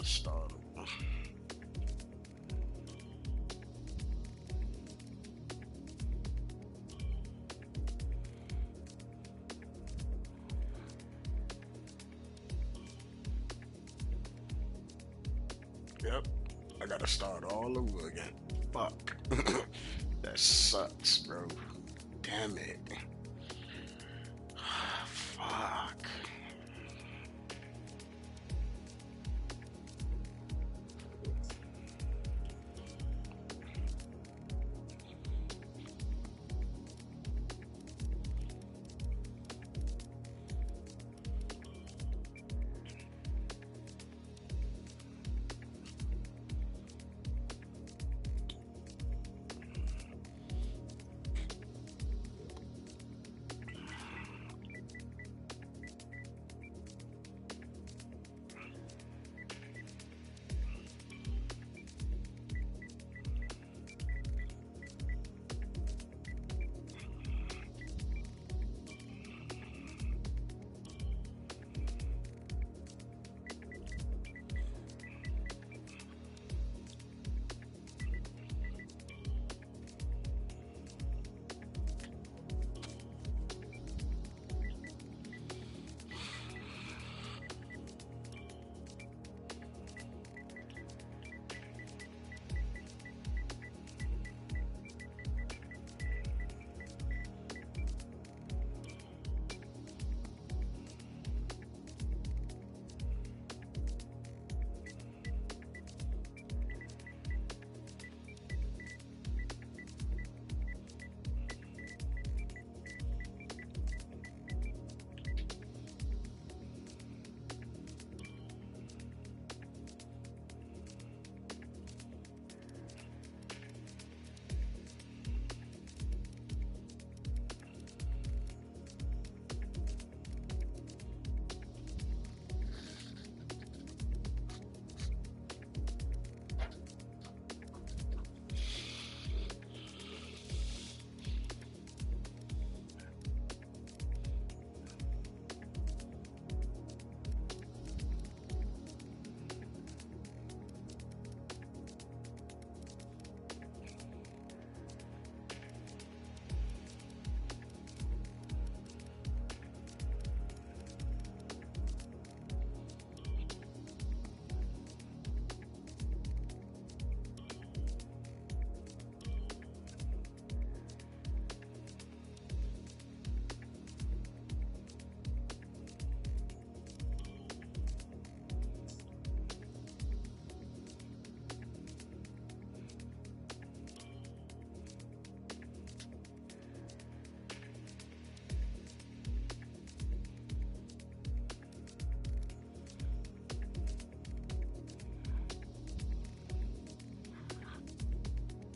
Start. Yep, I gotta start all over again. Fuck. That sucks, bro. Damn it. Fuck.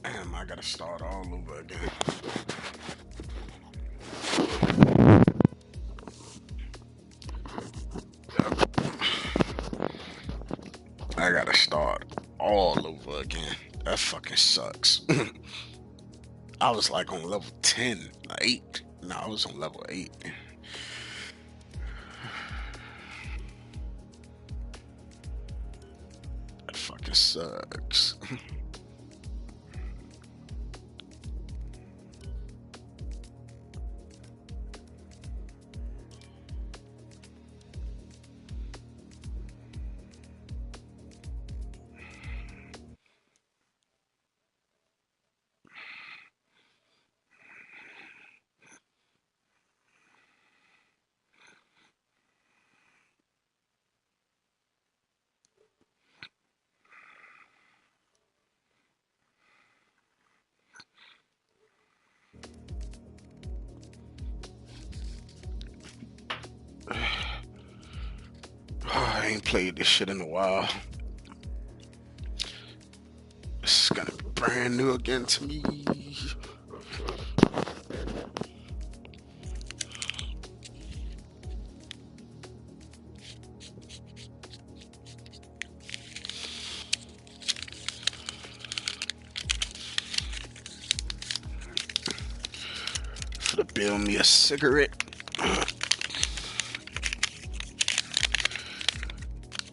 Damn, I gotta start all over again. Yep. I gotta start all over again. That fucking sucks. I was like on level 10, 8. No, I was on level 8. That fucking sucks. I ain't played this shit in a while. This is gonna be brand new again to me. For to build me a cigarette.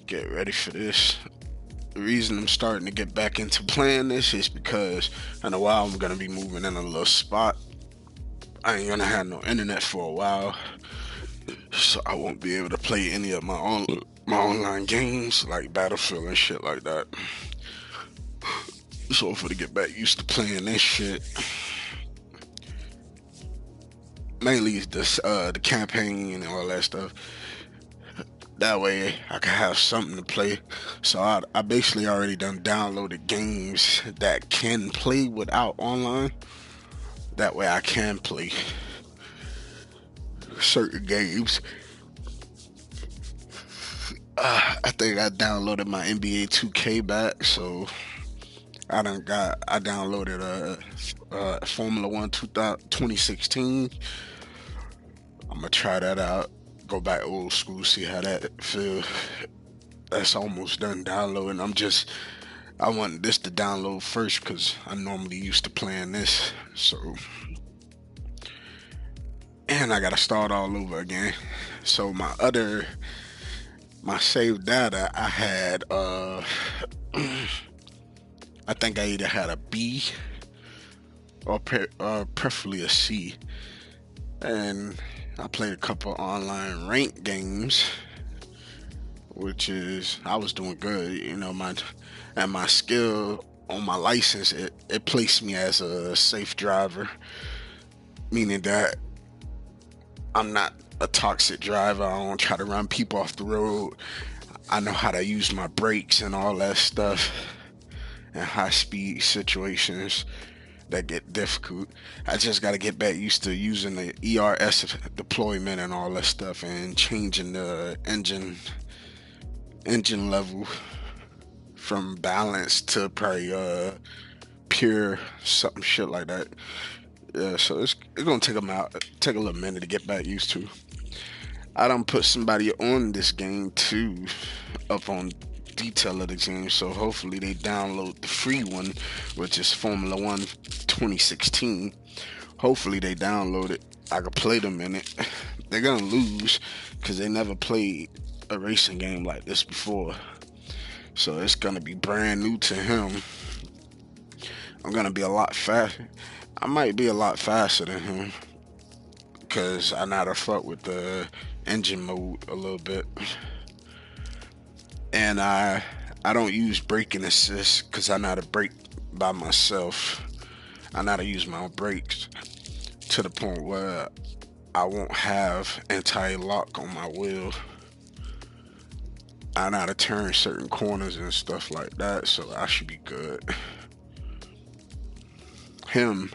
Get ready for this. The reason I'm starting to get back into playing this is because in a while I'm gonna be moving in a little spot. I ain't gonna have no internet for a while, so I won't be able to play any of my online games like Battlefield and shit like that. So for to get back used to playing this shit, mainly the campaign and all that stuff. That way I can have something to play. So I basically already done downloaded games that can play without online. That way I can play certain games. I think I downloaded my NBA 2K back, so I downloaded Formula One 2016. I'm gonna try that out. Go back old school, see how that feel. That's almost done downloading. I want this to download first because I normally used to playing this. So, and I gotta start all over again. So my saved data, I had I think I either had a B or preferably a C, and I played a couple online ranked games, which is I was doing good. My skill on my license, it placed me as a safe driver, meaning that I'm not a toxic driver. I don't try to run people off the road. I know how to use my brakes and all that stuff in high speed situations that get difficult. I just got to get back used to using the ERS deployment and all that stuff and changing the engine level from balance to probably pure something shit like that. Yeah, so it's gonna take a little minute to get back used to. I done put somebody on this game too, up on detail of the game, so hopefully they download the free one, which is Formula One 2016. Hopefully they download it. I could play them in it. They're gonna lose because they never played a racing game like this before, so it's gonna be brand new to him. I'm gonna be a lot faster. I might be a lot faster than him because I know how to fuck with the engine mode a little bit, and I don't use braking assist because I know how to brake by myself. I know how to use my own brakes to the point where I won't have anti-lock on my wheel. I know how to turn certain corners and stuff like that, so I should be good. Him,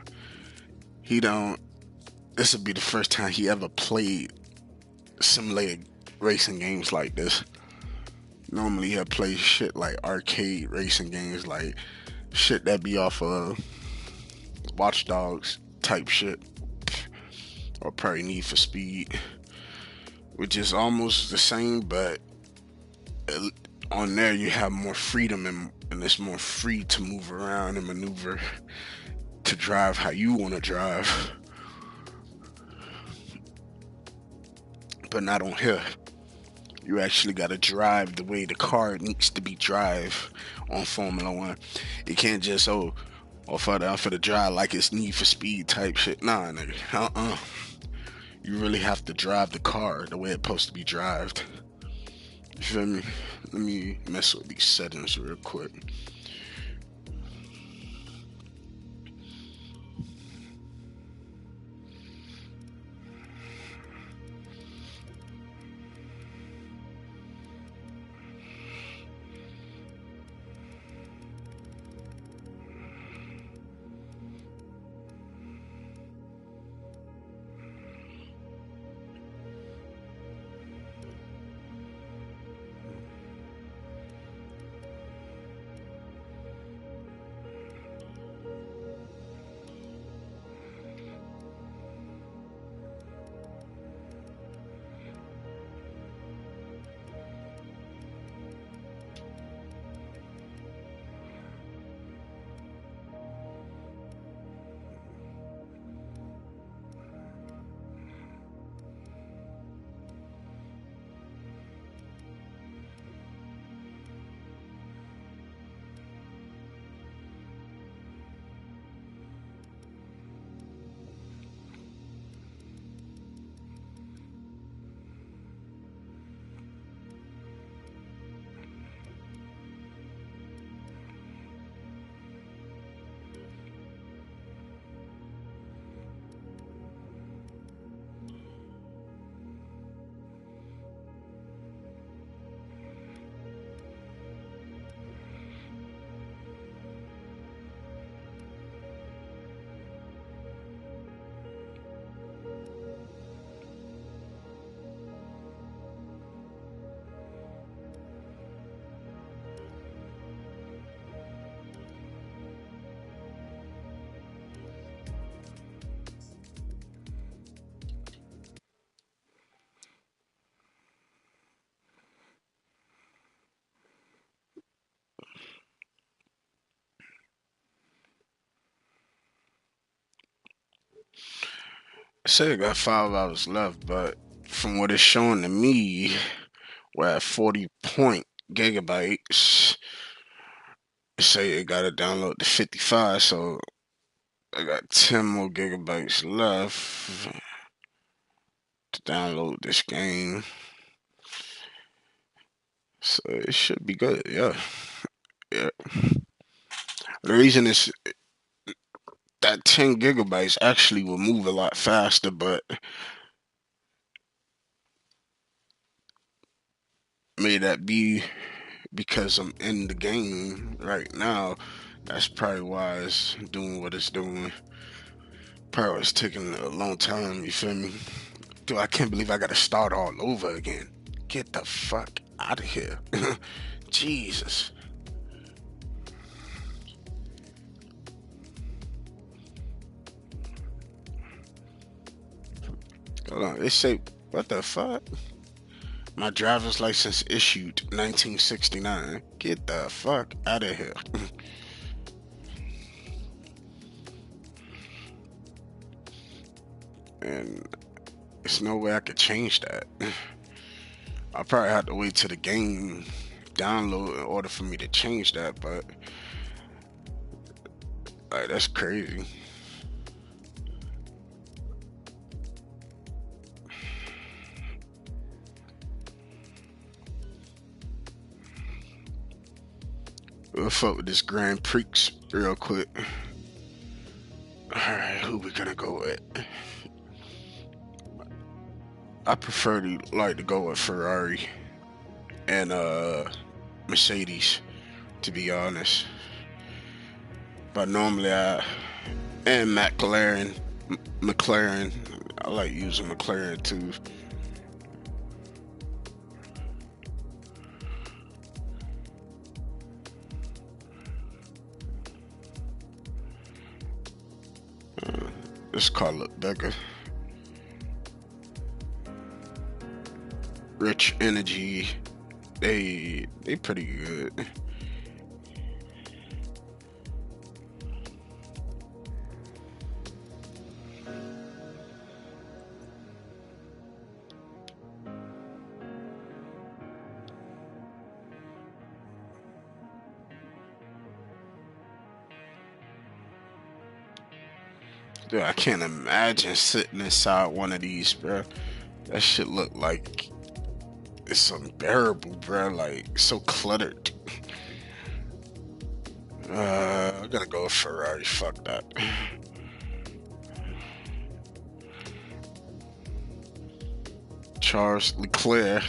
he don't. This would be the first time he ever played simulated racing games like this. Normally he'll play shit like arcade racing games, like shit that be off of Watch Dogs type shit, or probably Need for Speed, which is almost the same, but on there you have more freedom and it's more free to move around and maneuver to drive how you want to drive. But not on here. You actually got to drive the way the car needs to be drive on Formula One. You can't just for the drive like it's Need for Speed type shit. Nah, nigga. You really have to drive the car the way it's supposed to be drived. You feel me? Let me mess with these settings real quick. say it got 5 hours left, but from what it's showing to me, we're at 40 point gigabytes. It say it got to download to 55, so I got 10 more gigabytes left to download this game. So it should be good, yeah. Yeah. The reason is that 10 gigabytes actually will move a lot faster, but may that be because I'm in the game right now? That's probably why it's doing what it's doing. Probably it's taking a long time, you feel me? Dude, I can't believe I gotta start all over again. Get the fuck out of here. Jesus. Hold on, it say, what the fuck? My driver's license issued 1969. Get the fuck out of here. And there's no way I could change that. I probably have to wait till the game download in order for me to change that, but like that's crazy. We'll fuck with this Grand Prix real quick. Alright, who we gonna go with? I prefer to like to go with Ferrari and Mercedes, to be honest. But normally and McLaren. I like using McLaren too. This car look better. Rich Energy, they pretty good. Dude, I can't imagine sitting inside one of these, bro. That shit look like it's unbearable, bro. Like so cluttered. I'm gonna go with Ferrari. Fuck that. Charles Leclerc.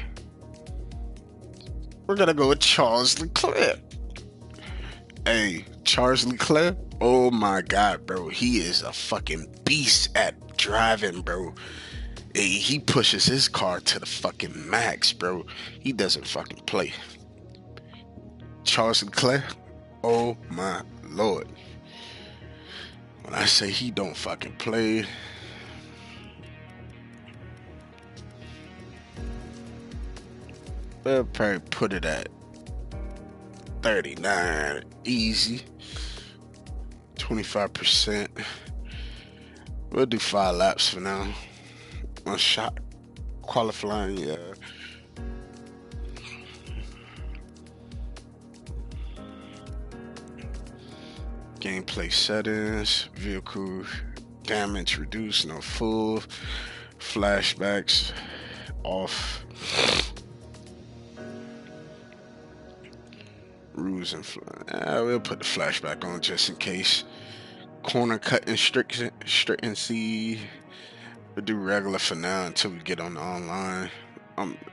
We're gonna go with Charles Leclerc. Hey, Charles Leclerc. Oh my god, bro. He is a fucking beast at driving, bro. Hey, he pushes his car to the fucking max, bro. He doesn't fucking play. Charles Leclerc. Oh my lord. When I say he don't fucking play, I'll probably put it at 39 easy. 25%. We'll do 5 laps for now. One shot qualifying, yeah. Gameplay settings, vehicle damage reduced, no full, flashbacks off, rules and we'll put the flashback on just in case. Corner cutting stringency, we'll do regular for now until we get on the online.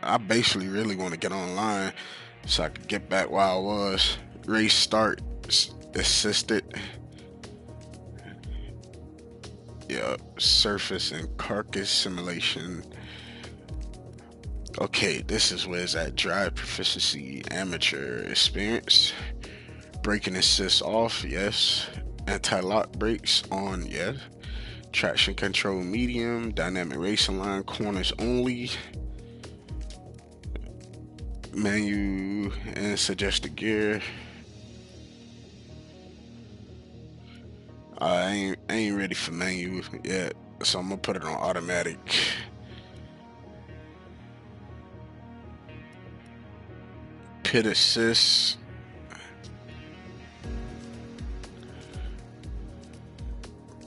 I basically really want to get online so I could get back where I was. Race start assisted. Yeah, surface and carcass simulation. Okay, this is where it's at. Drive proficiency, amateur experience. Braking assist off, yes. Anti-lock brakes on, yes. Traction control medium. Dynamic racing line, corners only. Menu and suggested gear. I ain't ready for menu yet. So I'm gonna put it on automatic. Pit assist.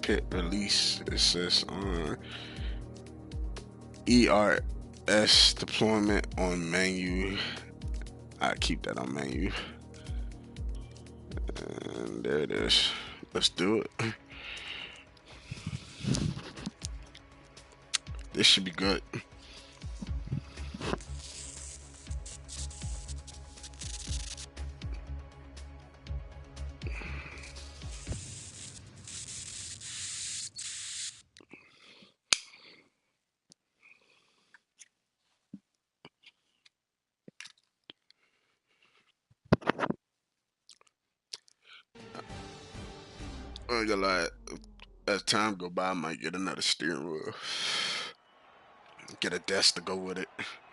Pit release assist on ERS deployment on menu. I keep that on menu. And there it is. Let's do it. This should be good. I got like, as time go by, I might get another steering wheel. Get a desk to go with it.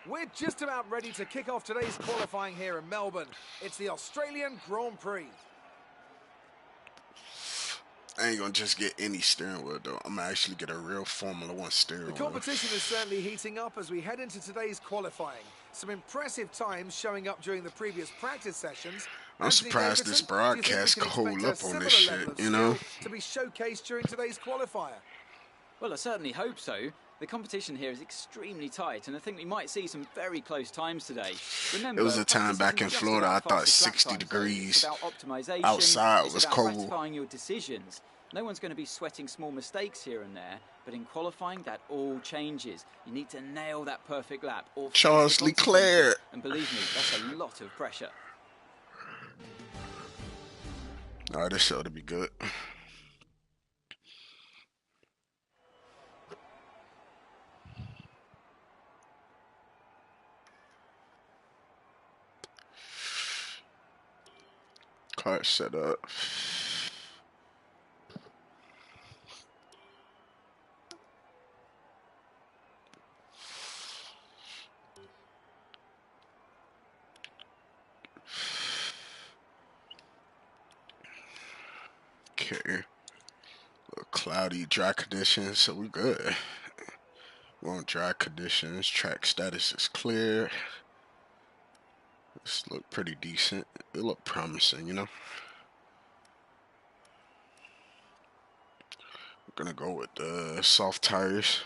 We're just about ready to kick off today's qualifying here in Melbourne. It's the Australian Grand Prix. I ain't gonna just get any steering wheel though. I'm gonna actually get a real Formula One steering wheel. The competition is certainly heating up as we head into today's qualifying. Some impressive times showing up during the previous practice sessions. I'm surprised this broadcast can hold up on this shit, you know? To be showcased during today's qualifier. Well, I certainly hope so. The competition here is extremely tight, and I think we might see some very close times today. Remember, it was a time back in Florida, I thought 60 degrees outside was cold. Ratifying your decisions. No one's going to be sweating small mistakes here and there, but in qualifying, that all changes. You need to nail that perfect lap. Or Charles Leclerc. And believe me, that's a lot of pressure. All right, this show to be good. Car set up. Okay. A little cloudy, dry conditions, so we good. We're on dry conditions. Track status is clear. This look pretty decent. It look promising, you know. We're gonna go with the soft tires,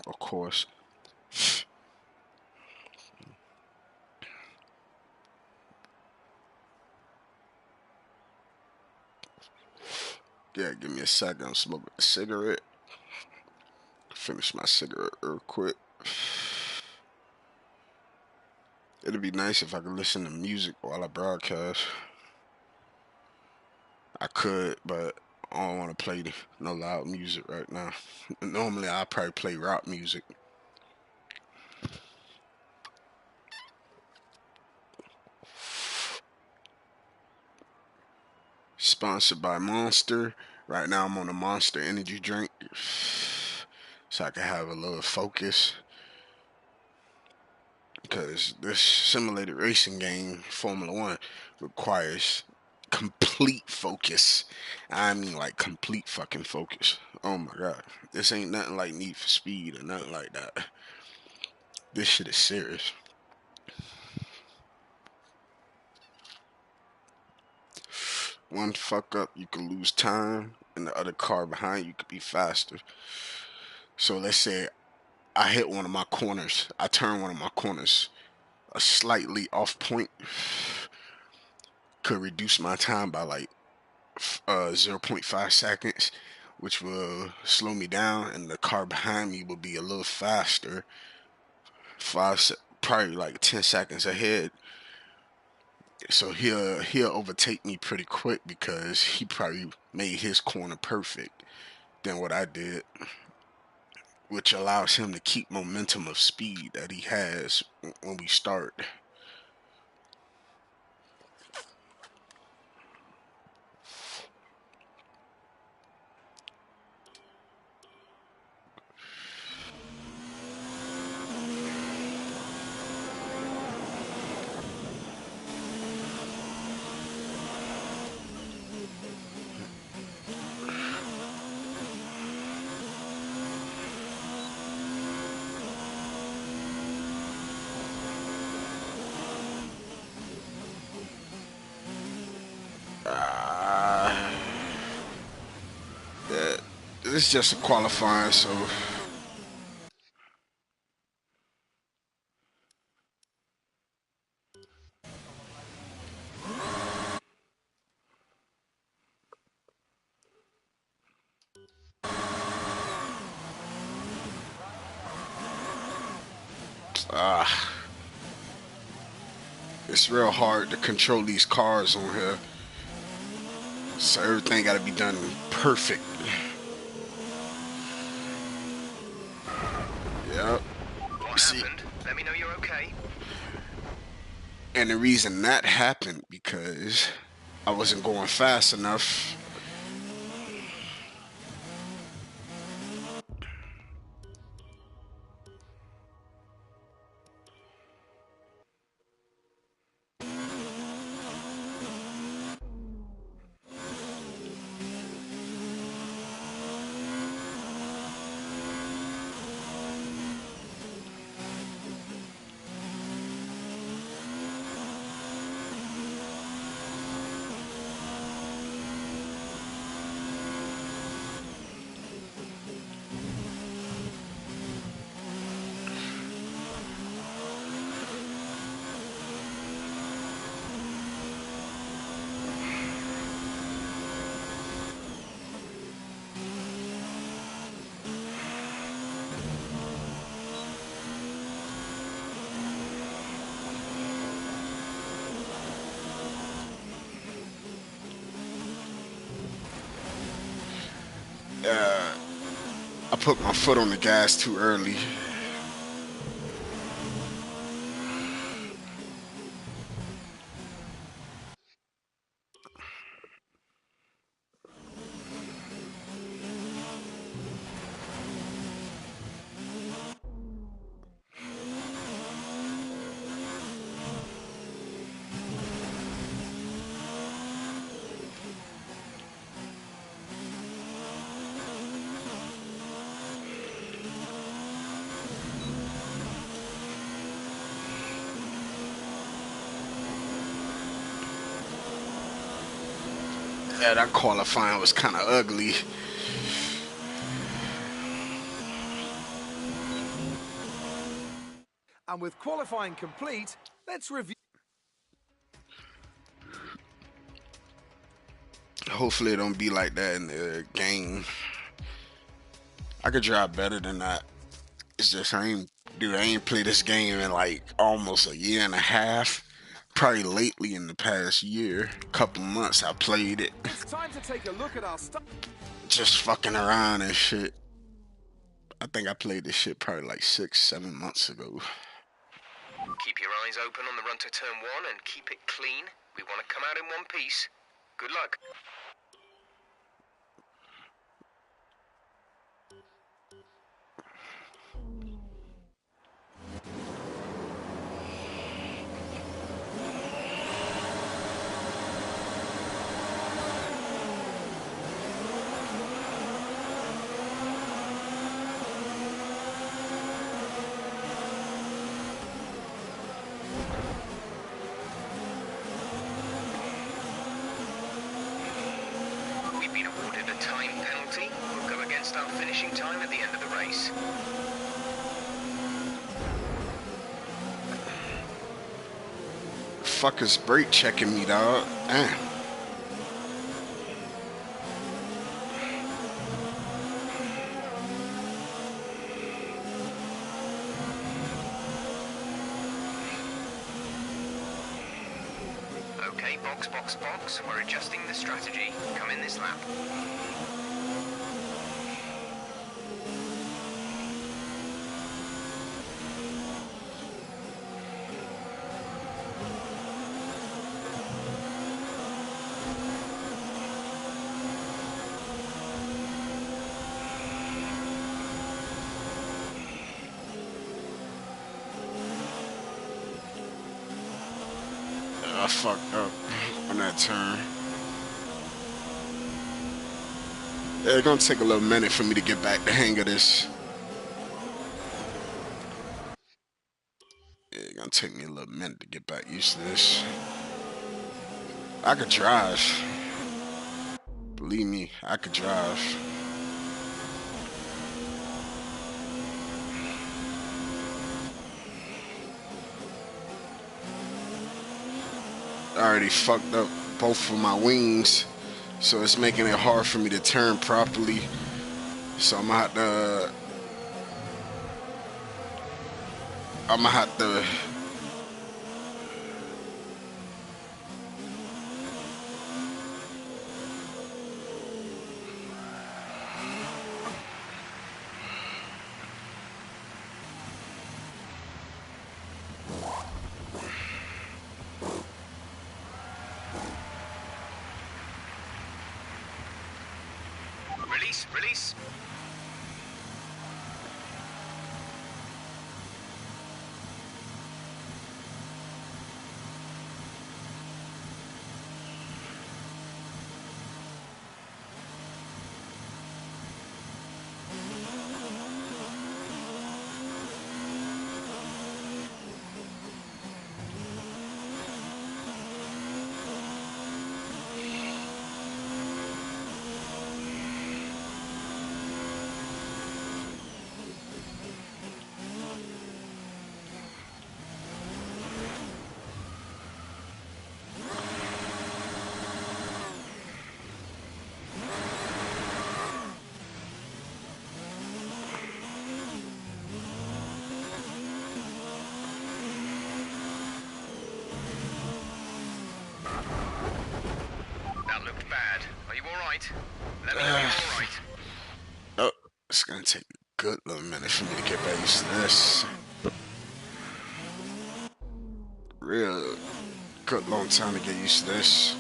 of course. Yeah, give me a second. I'm smoking a cigarette. Finish my cigarette real quick. It'd be nice if I could listen to music while I broadcast. I could, but I don't want to play no loud music right now. Normally, I probably play rock music. Sponsored by Monster. Right now, I'm on a Monster energy drink, so I can have a little focus. Because this simulated racing game, Formula One, requires complete focus. I mean, like, complete fucking focus. Oh my god. This ain't nothing like Need for Speed or nothing like that. This shit is serious. One fuck up, you could lose time, and the other car behind you could be faster. So let's say I hit one of my corners. I turn one of my corners a slightly off point. Could reduce my time by like 0.5 seconds, which will slow me down, and the car behind me will be a little faster, probably like 10 seconds ahead. So he'll overtake me pretty quick because he probably made his corner perfect than what I did, which allows him to keep momentum of speed that he has when we start. it's just a qualifying, so it's real hard to control these cars on here. So everything got to be done perfect. Yep. What happened? Let me know you're okay. And the reason that happened because I wasn't going fast enough. I put my foot on the gas too early. Yeah, that qualifying was kind of ugly. And with qualifying complete, let's review. Hopefully it don't be like that in the game. I could drive better than that. It's just I ain't played this game in like almost a year and a half. Probably lately in the past year, couple months I played it. It's time to take a look at our Just fucking around and shit. I think I played this shit probably like 6-7 months ago. Keep your eyes open on the run to turn 1 and keep it clean. We want to come out in one piece. Good luck. We've been awarded a time penalty. We'll go against our finishing time at the end of the race. Fuckers brake checking me, dog. Damn. Okay, box, box, box. We're adjusting the strategy. Come in this lap. I fucked up on that turn. Yeah, it's gonna take a little minute for me to get back the hang of this. Yeah, it's gonna take me a little minute to get back used to this. I could drive. Believe me, I could drive. I already fucked up both of my wings, so it's making it hard for me to turn properly. So I'm gonna have to. Release, release. That looked bad. Are you alright? Let me know you're alright. Oh, it's gonna take a good little minute for me to get back used to this. Real good long time to get used to this.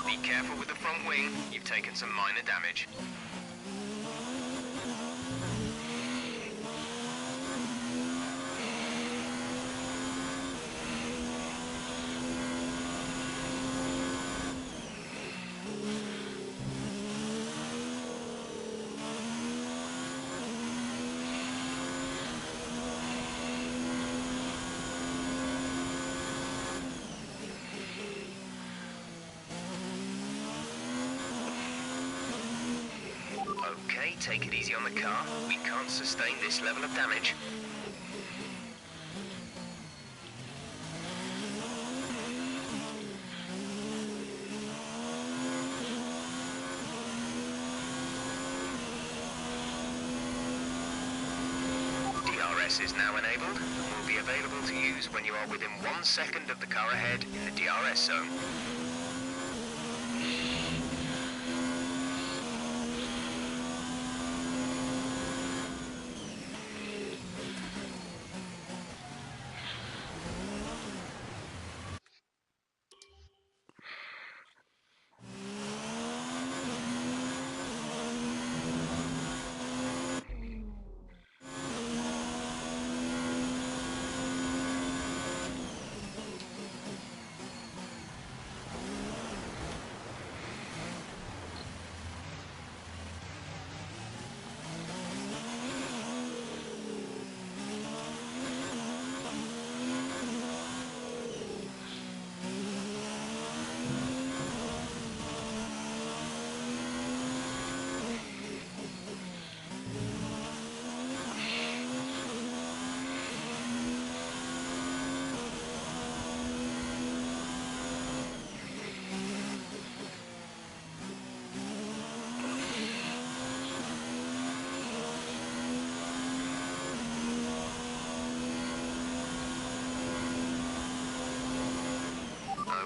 Be careful with the front wing. You've taken some minor damage. Okay, take it easy on the car. We can't sustain this level of damage. DRS is now enabled and will be available to use when you are within 1 second of the car ahead in the DRS zone.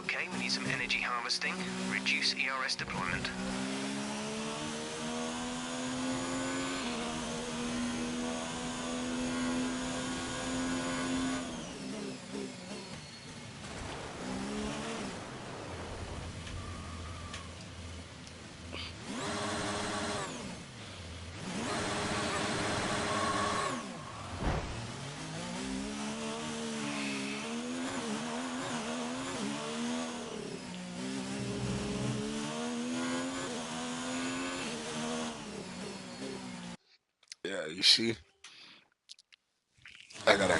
Okay, we need some energy harvesting. Reduce ERS deployment. Yeah, you see, I gotta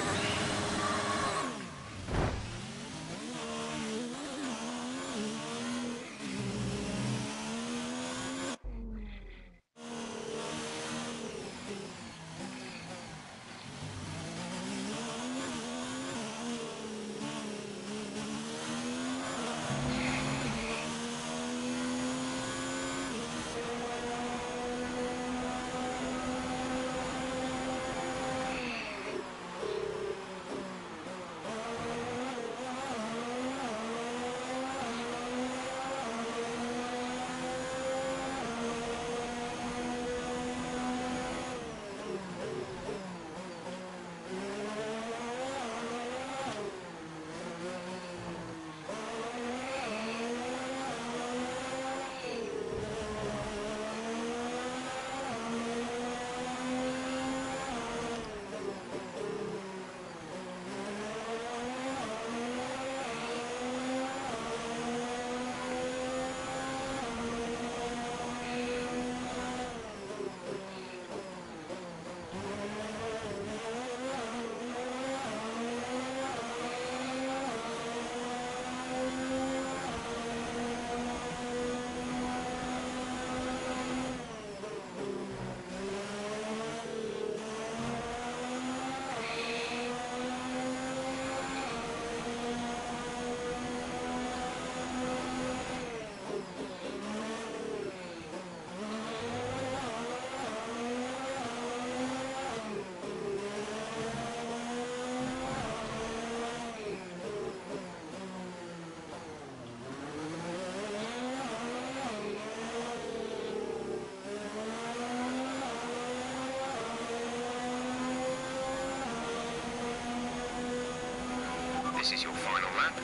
This is your final lap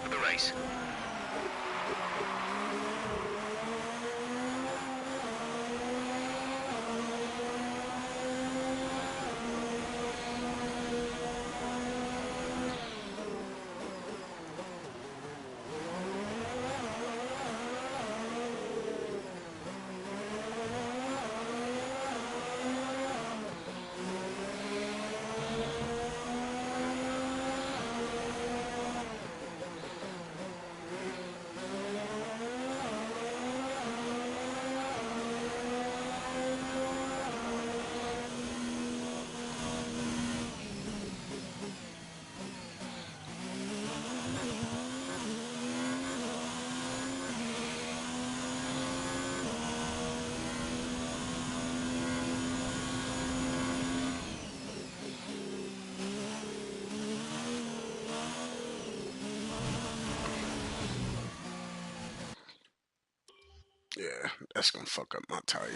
of the race. Yeah, that's gonna fuck up my tire.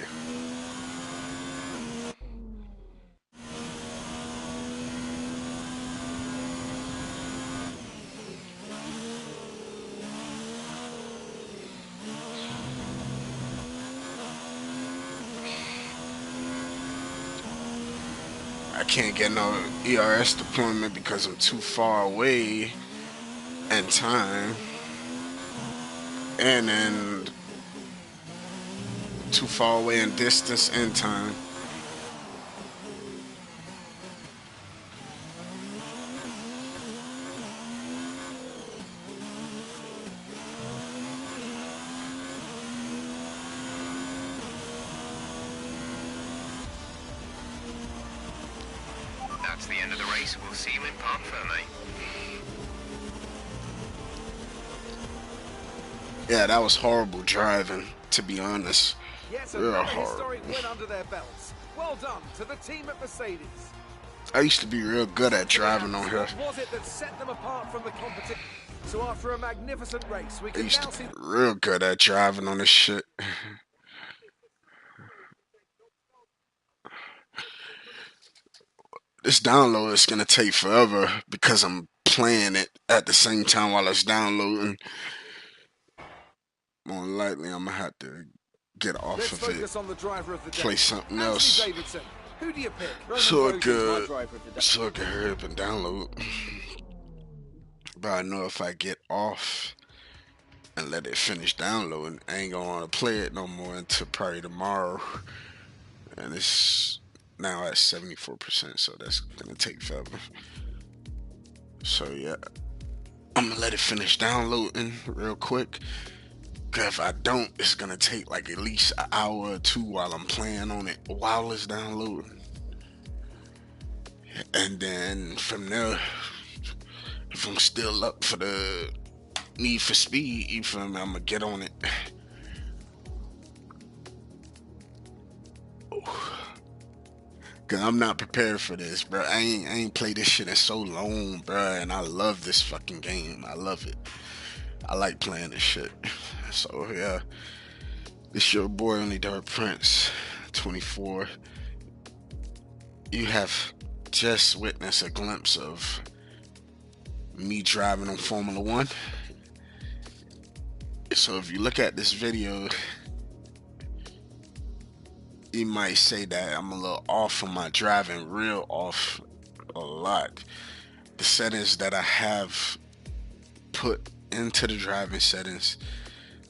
I can't get no ERS deployment because I'm too far away in time, and then too far away in distance and time. That's the end of the race. We'll see you in Parc Ferme. Yeah, that was horrible driving, to be honest. Yes, Real another horrible. historic win under their belts. Well done to the team at Mercedes. I used to be real good at driving on here. What was it that set them apart from the competition? So after a magnificent race, we I can used now to see... be real good at driving on this shit. This download is gonna take forever because I'm playing it at the same time while it's downloading. More likely, I'm gonna have to get off Let's of focus it, on the driver of the day. play something Anthony else, Davidson. Who do you pick? so Roman it Grosjean's my could, driver of the day. so it could hurry up and download. But I know if I get off and let it finish downloading, I ain't gonna want to play it no more until probably tomorrow. And it's now at 74%, so that's gonna take forever. So yeah, I'm gonna let it finish downloading real quick. Cause if I don't, it's gonna take like at least an hour or two while I'm playing on it while it's downloading. And then from there, if I'm still up for the Need for Speed, you feel me, I'm gonna get on it. Cause I'm not prepared for this, bro. I ain't played this shit in so long, bro. And I love this fucking game. I love it. I like playing this shit. So yeah, it's your boy Onlydarkprince24. You have just witnessed a glimpse of me driving on Formula One. So if you look at this video, you might say that I'm a little off from my driving, real off a lot. The settings that I have put into the driving settings,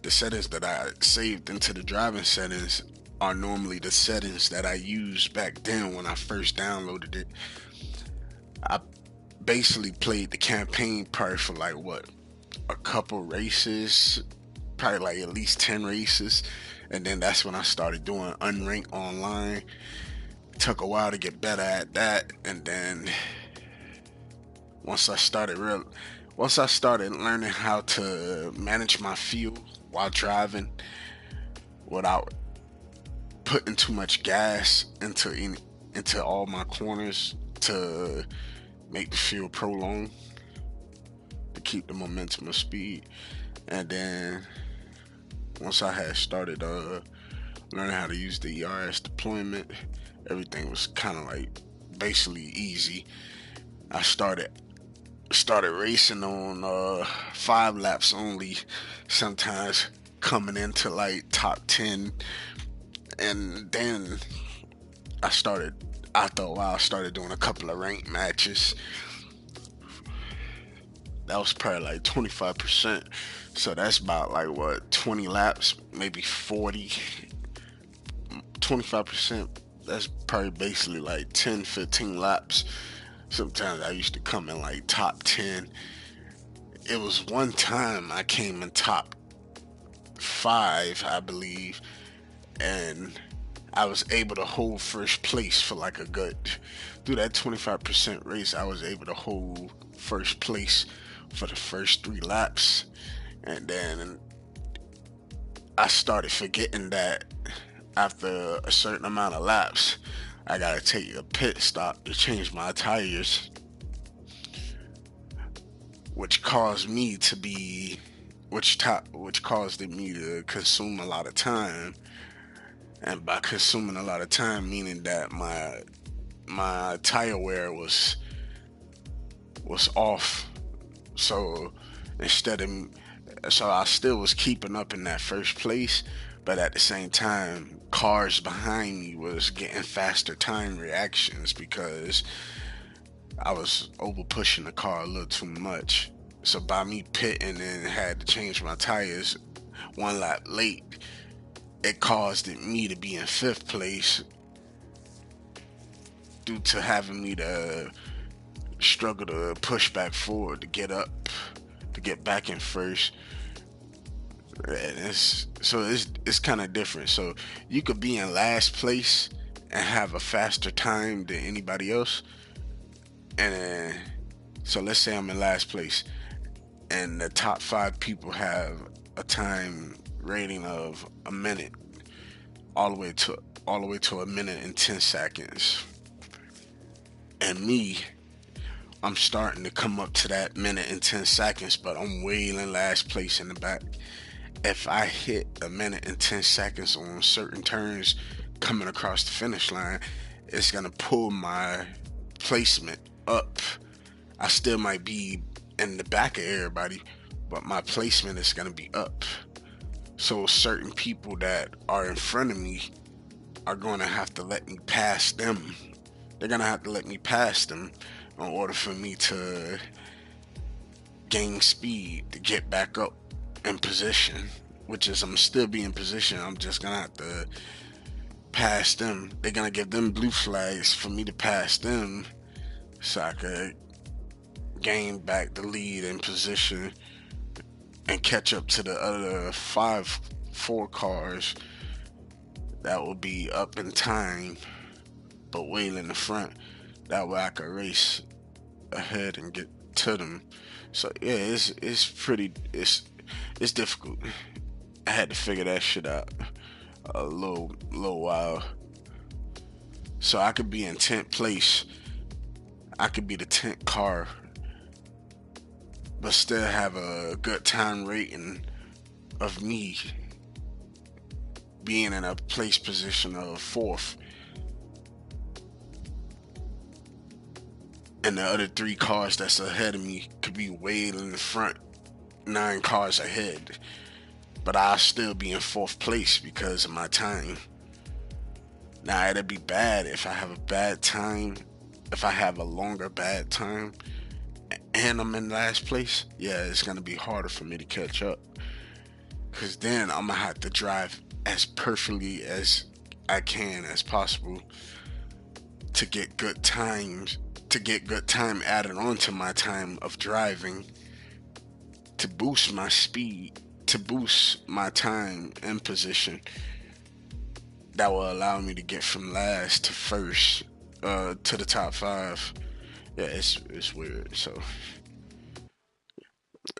the settings that I saved into the driving settings are normally the settings that I used back then when I first downloaded it. I basically played the campaign part for like what, a couple races, probably like at least 10 races, and then that's when I started doing unranked online. It took a while to get better at that, and then once I started learning how to manage my fuel while driving without putting too much gas into all my corners to make the fuel prolong, to keep the momentum of speed. And then once I had started learning how to use the ERS deployment, everything was kind of like basically easy. I started started racing on 5 laps only, sometimes coming into like top 10. And then I started, after a while, I started doing a couple of ranked matches. That was probably like 25%. So that's about like what, 20 laps, maybe 40, 25%. That's probably basically like 10, 15 laps. Sometimes I used to come in like top 10. It was one time I came in top 5, I believe, and I was able to hold first place for like a good, through that 25% race, I was able to hold first place for the first 3 laps. And then I started forgetting that after a certain amount of laps, I gotta take a pit stop to change my tires, which caused me to be, which caused me to consume a lot of time. And by consuming a lot of time, meaning that my tire wear was off. So instead of, so I still was keeping up in that first place, but at the same time, cars behind me was getting faster time reactions because I was over pushing the car a little too much. So by me pitting and had to change my tires 1 lap late, it caused me to be in 5th place due to having me to struggle to push back forward to get up, to get back in first. And it's kind of different. So you could be in last place and have a faster time than anybody else. And so let's say I'm in last place, and the top 5 people have a time rating of a minute, all the way to a minute and 10 seconds. And me, I'm starting to come up to that minute and 10 seconds, but I'm way in last place in the back. If I hit a minute and 10 seconds on certain turns coming across the finish line, it's gonna pull my placement up. I still might be in the back of everybody, but my placement is gonna be up. So certain people that are in front of me are going to have to let me pass them. They're gonna have to let me pass them in order for me to gain speed to get back up in position. Which is, I'm still be in position. I'm just gonna have to pass them. They're gonna give them blue flags for me to pass them, so I could gain back the lead in position and catch up to the other 4 cars that will be up in time, but way in the front. That way I could race ahead and get to them. So yeah, it's pretty, it's difficult. I had to figure that shit out a little while. So I could be in 10th place. I could be the 10th car, but still have a good time rating of me being in a place position of 4th. And the other 3 cars that's ahead of me could be way in the front, 9 cars ahead. But I'll still be in 4th place because of my time. Now, it'd be bad if I have a bad time, if I have a longer bad time, and I'm in last place. Yeah, it's gonna be harder for me to catch up. Cause then I'm gonna have to drive as perfectly as I can as possible to get good times, to get good time added on to my time of driving, to boost my speed, to boost my time in position. That will allow me to get from last to first, to the top 5. Yeah, it's weird. So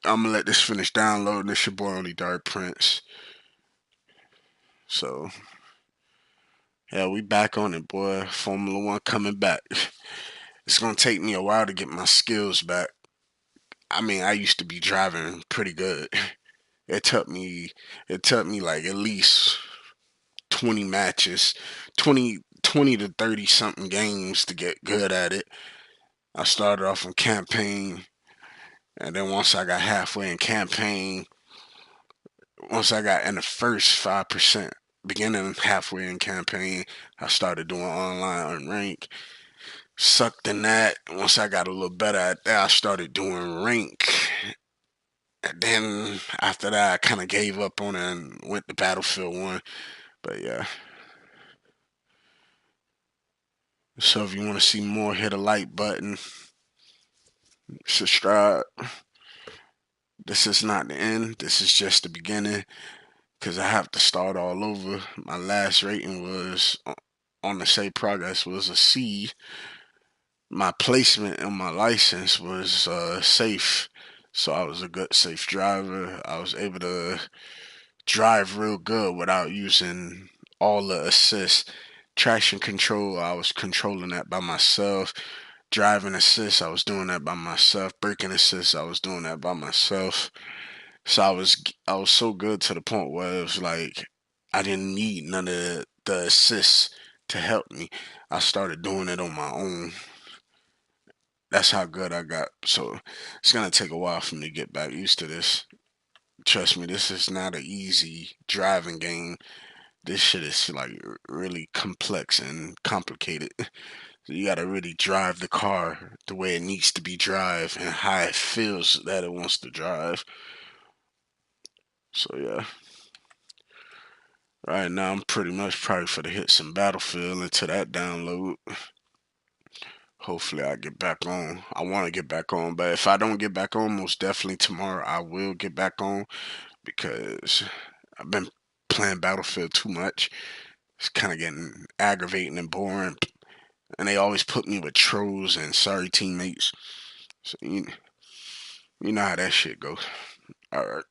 I'm gonna let this finish downloading. This your boy Only Dark Prince. So yeah, we back on it, boy. Formula One coming back. It's gonna take me a while to get my skills back. I mean, I used to be driving pretty good. It took me, it took me like at least 20 matches, 20 to 30 something games to get good at it. I started off on campaign. And then once I got halfway in campaign, once I got in the first 5%, beginning halfway in campaign, I started doing online unranked. Sucked in that. Once I got a little better at that, I started doing rank. And then after that, I kind of gave up on it and went to Battlefield 1. But yeah. So if you want to see more, hit a like button, subscribe. This is not the end. This is just the beginning because I have to start all over. My last rating was on the Say Progress was a C. My placement in my license was safe. So I was a good safe driver. I was able to drive real good without using all the assists. Traction control, I was controlling that by myself. Driving assist, I was doing that by myself. Braking assist, I was doing that by myself. So I was so good to the point where it was like I didn't need none of the assists to help me. I started doing it on my own. That's how good I got. So it's gonna take a while for me to get back used to this. Trust me, this is not an easy driving game. This shit is like really complex and complicated. So you gotta really drive the car the way it needs to be drive and how it feels that it wants to drive. So yeah. Right now I'm pretty much probably for to hit some Battlefield into that download. Hopefully I get back on. I want to get back on, but if I don't get back on, most definitely tomorrow I will get back on because I've been playing Battlefield too much. It's kind of getting aggravating and boring, and they always put me with trolls and sorry teammates. So you know how that shit goes. All right.